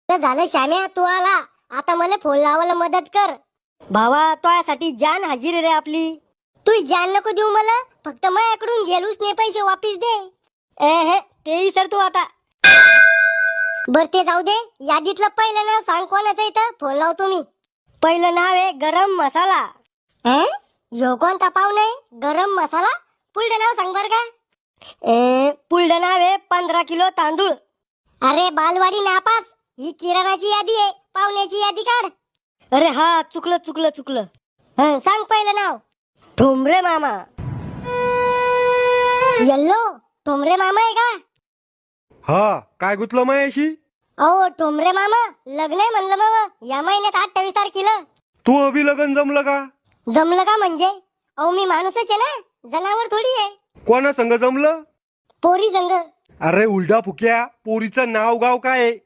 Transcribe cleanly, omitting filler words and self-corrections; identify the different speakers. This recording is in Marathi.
Speaker 1: तर झालं श्याम्या, तू आला आता मला फोन लावायला मदत कर. भावा तुझ्यासाठी जान हजेरी रे आपली. तू जान नको देऊ मला, फक्त माझ्याकडून गेलूच नाही पैसे वापिस दे. हे तेही सर तू आता. बर ते जाऊ दे, यादीतलं पहिलं नाव सांग कोणाचं इथं फोन लावतो मी. पहिलं नाव आहे गरम मसाला. ह्यो कोणता पाव नाही गरम मसाला? पुढलं नाव सांग बर का. पुढलं नाव आहे 15 किलो तांदूळ. अरे बालवाडी नापास, ही किराणाची यादी आहे, पाहुण्याची यादी काढ. अरे हा चुकलं. सांग पहिलं नाव. ठोंबरे मामा. यल्लो ठोंबरे मामा आहे का?
Speaker 2: हा, काय गुतलं मायाशी?
Speaker 1: अहो ठोंबरे मामा, लग्न आहे म्हणलं मग या महिन्यात 28 तारखेला.
Speaker 2: तू अभि लगन जमलं का?
Speaker 1: जमलं का म्हणजे? अहो मी माणूसच आहे ना, जनावर थोडी आहे.
Speaker 2: कोणा संग जमलं?
Speaker 1: पोरी संग.
Speaker 2: अरे उलटा फुक्या, पोरीचं नाव गाव काय आहे?